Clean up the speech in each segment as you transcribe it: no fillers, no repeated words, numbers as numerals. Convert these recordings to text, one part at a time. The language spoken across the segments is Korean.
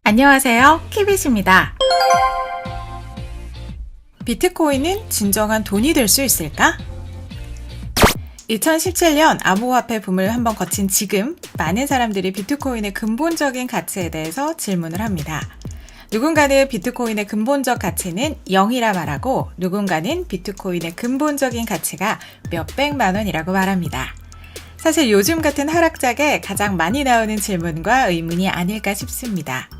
안녕하세요, 키빗입니다. 비트코인은 진정한 돈이 될 수 있을까? 2017년 암호화폐 붐을 한번 거친 지금 많은 사람들이 비트코인의 근본적인 가치에 대해서 질문을 합니다. 누군가는 비트코인의 근본적 가치는 0이라 말하고 누군가는 비트코인의 근본적인 가치가 몇백만 원이라고 말합니다. 사실 요즘 같은 하락장에 가장 많이 나오는 질문과 의문이 아닐까 싶습니다.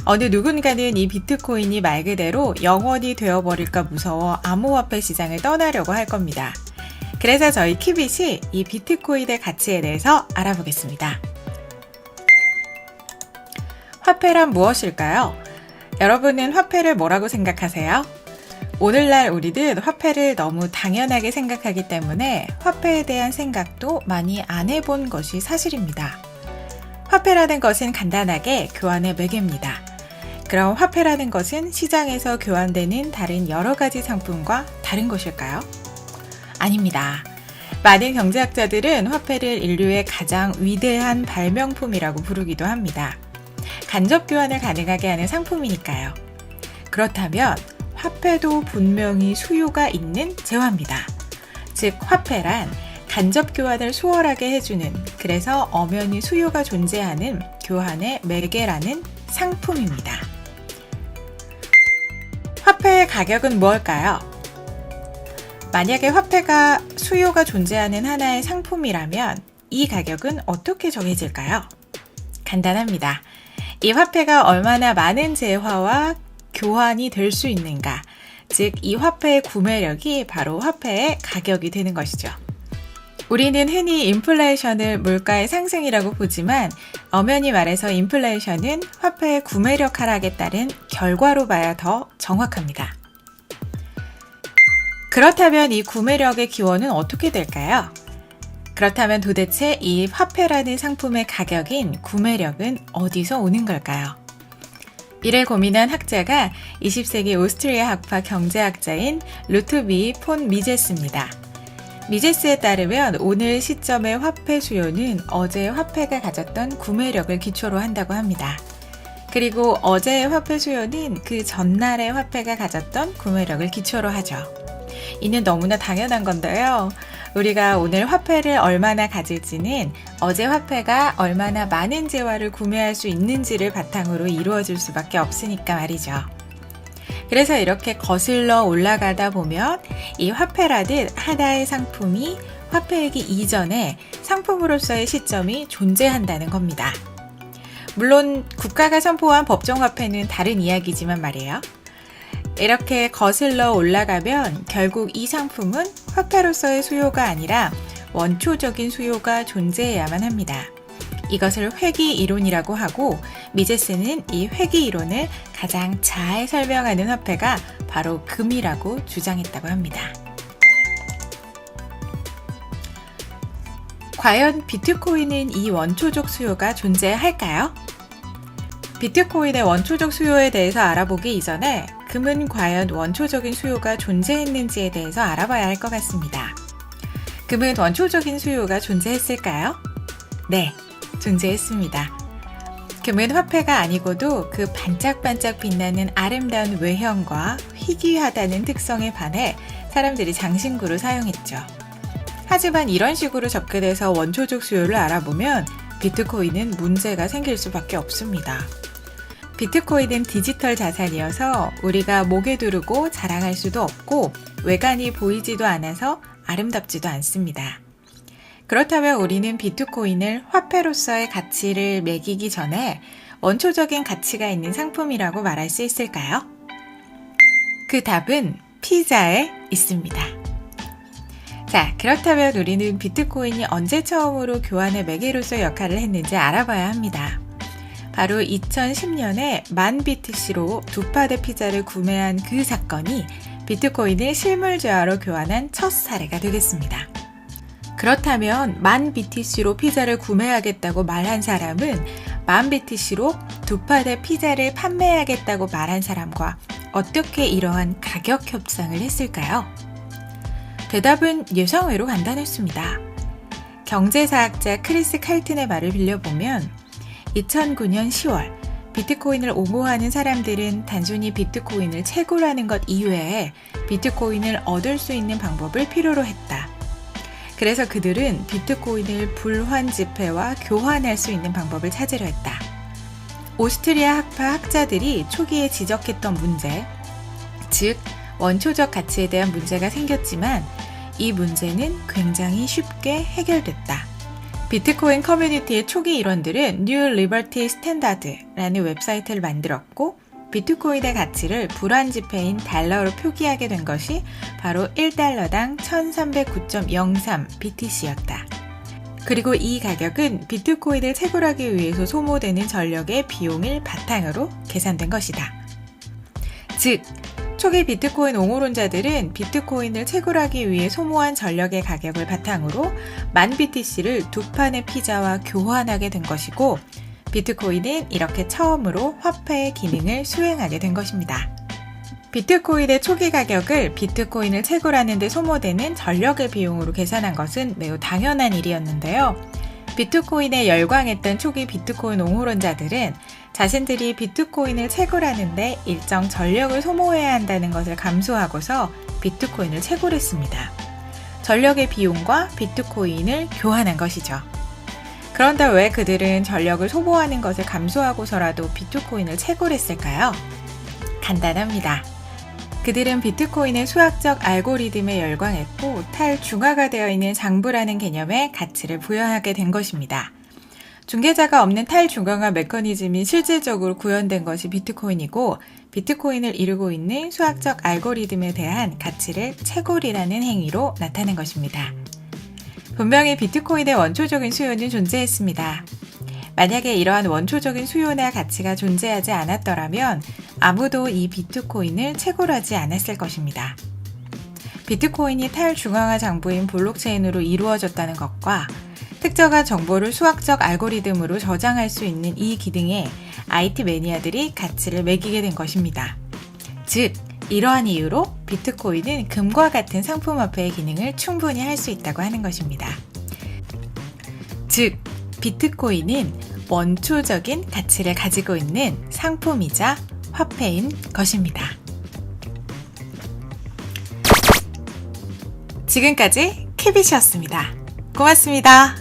어느 누군가는 이 비트코인이 말 그대로 영원히 되어버릴까 무서워 암호화폐 시장을 떠나려고 할 겁니다. 그래서 저희 키빗이 이 비트코인의 가치에 대해서 알아보겠습니다. 화폐란 무엇일까요? 여러분은 화폐를 뭐라고 생각하세요? 오늘날 우리는 화폐를 너무 당연하게 생각하기 때문에 화폐에 대한 생각도 많이 안 해본 것이 사실입니다. 화폐라는 것은 간단하게 교환의 매개입니다. 그럼 화폐라는 것은 시장에서 교환되는 다른 여러 가지 상품과 다른 것일까요? 아닙니다. 많은 경제학자들은 화폐를 인류의 가장 위대한 발명품이라고 부르기도 합니다. 간접 교환을 가능하게 하는 상품이니까요. 그렇다면 화폐도 분명히 수요가 있는 재화입니다. 즉, 화폐란 간접 교환을 수월하게 해주는, 그래서 엄연히 수요가 존재하는 교환의 매개라는 상품입니다. 화폐의 가격은 무엇일까요? 만약에 화폐가 수요가 존재하는 하나의 상품이라면 이 가격은 어떻게 정해질까요? 간단합니다. 이 화폐가 얼마나 많은 재화와 교환이 될 수 있는가, 즉 이 화폐의 구매력이 바로 화폐의 가격이 되는 것이죠. 우리는 흔히 인플레이션을 물가의 상승이라고 보지만 엄연히 말해서 인플레이션은 화폐의 구매력 하락에 따른 결과로 봐야 더 정확합니다. 그렇다면 이 구매력의 기원은 어떻게 될까요? 그렇다면 도대체 이 화폐라는 상품의 가격인 구매력은 어디서 오는 걸까요? 이를 고민한 학자가 20세기 오스트리아 학파 경제학자인 루트비 폰 미제스입니다. 미제스에 따르면 오늘 시점의 화폐 수요는 어제의 화폐가 가졌던 구매력을 기초로 한다고 합니다. 그리고 어제의 화폐 수요는 그 전날의 화폐가 가졌던 구매력을 기초로 하죠. 이는 너무나 당연한 건데요. 우리가 오늘 화폐를 얼마나 가질지는 어제 화폐가 얼마나 많은 재화를 구매할 수 있는지를 바탕으로 이루어질 수밖에 없으니까 말이죠. 그래서 이렇게 거슬러 올라가다 보면 이 화폐라는 하나의 상품이 화폐이기 이전에 상품으로서의 시점이 존재한다는 겁니다. 물론 국가가 선포한 법정화폐는 다른 이야기지만 말이에요. 이렇게 거슬러 올라가면 결국 이 상품은 화폐로서의 수요가 아니라 원초적인 수요가 존재해야만 합니다. 이것을 회귀 이론이라고 하고 미제스는 이 회귀 이론을 가장 잘 설명하는 화폐가 바로 금이라고 주장했다고 합니다. 과연 비트코인은 이 원초적 수요가 존재할까요? 비트코인의 원초적 수요에 대해서 알아보기 이전에 금은 과연 원초적인 수요가 존재했는지에 대해서 알아봐야 할 것 같습니다. 금은 원초적인 수요가 존재했을까요? 네, 존재했습니다. 금은 화폐가 아니고도 그 반짝반짝 빛나는 아름다운 외형과 희귀하다는 특성에 반해 사람들이 장신구로 사용했죠. 하지만 이런 식으로 접근해서 원초적 수요를 알아보면 비트코인은 문제가 생길 수밖에 없습니다. 비트코인은 디지털 자산이어서 우리가 목에 두르고 자랑할 수도 없고 외관이 보이지도 않아서 아름답지도 않습니다. 그렇다면 우리는 비트코인을 화폐로서의 가치를 매기기 전에 원초적인 가치가 있는 상품이라고 말할 수 있을까요? 그 답은 피자에 있습니다. 자, 그렇다면 우리는 비트코인이 언제 처음으로 교환의 매개로서 역할을 했는지 알아봐야 합니다. 바로 2010년에 10,000BTC로 2파대 피자를 구매한 그 사건이 비트코인을 실물재화로 교환한 첫 사례가 되겠습니다. 그렇다면 10,000BTC로 피자를 구매하겠다고 말한 사람은 10,000BTC로 2파대 피자를 판매하겠다고 말한 사람과 어떻게 이러한 가격 협상을 했을까요? 대답은 예상외로 간단했습니다. 경제사학자 크리스 칼튼의 말을 빌려보면 2009년 10월 비트코인을 옹호하는 사람들은 단순히 비트코인을 채굴하는 것 이외에 비트코인을 얻을 수 있는 방법을 필요로 했다. 그래서 그들은 비트코인을 불환지폐와 교환할 수 있는 방법을 찾으려 했다. 오스트리아 학파 학자들이 초기에 지적했던 문제, 즉 원초적 가치에 대한 문제가 생겼지만 이 문제는 굉장히 쉽게 해결됐다. 비트코인 커뮤니티의 초기 일원들은 New Liberty Standard라는 웨브사이트를 만들었고 비트코인의 가치를 불환지폐인 달러로 표기하게 된 것이 바로 1달러당 1309.03 BTC였다. 그리고 이 가격은 비트코인을 채굴하기 위해서 소모되는 전력의 비용을 바탕으로 계산된 것이다. 즉, 초기 비트코인 옹호론자들은 비트코인을 채굴하기 위해 소모한 전력의 가격을 바탕으로 10,000BTC를 2판의 피자와 교환하게 된 것이고 비트코인은 이렇게 처음으로 화폐의 기능을 수행하게 된 것입니다. 비트코인의 초기 가격을 비트코인을 채굴하는 데 소모되는 전력의 비용으로 계산한 것은 매우 당연한 일이었는데요. 비트코인에 열광했던 초기 비트코인 옹호론자들은 자신들이 비트코인을 채굴하는데 일정 전력을 소모해야 한다는 것을 감수하고서 비트코인을 채굴했습니다. 전력의 비용과 비트코인을 교환한 것이죠. 그런데 왜 그들은 전력을 소모하는 것을 감수하고서라도 비트코인을 채굴했을까요? 간단합니다. 그들은 비트코인의 수학적 알고리즘에 열광했고 탈중화가 되어 있는 장부라는 개념에 가치를 부여하게 된 것입니다. 중개자가 없는 탈중앙화 메커니즘이 실질적으로 구현된 것이 비트코인이고 비트코인을 이루고 있는 수학적 알고리즘에 대한 가치를 채굴이라는 행위로 나타낸 것입니다. 분명히 비트코인의 원초적인 수요는 존재했습니다. 만약에 이러한 원초적인 수요나 가치가 존재하지 않았더라면 아무도 이 비트코인을 채굴하지 않았을 것입니다. 비트코인이 탈중앙화 장부인 블록체인으로 이루어졌다는 것과 특정한 정보를 수학적 알고리즘으로 저장할 수 있는 이 기능에 IT 매니아들이 가치를 매기게 된 것입니다. 즉, 이러한 이유로 비트코인은 금과 같은 상품화폐의 기능을 충분히 할 수 있다고 하는 것입니다. 즉, 비트코인은 원초적인 가치를 가지고 있는 상품이자 화폐인 것입니다. 지금까지 키빗이었습니다. 고맙습니다.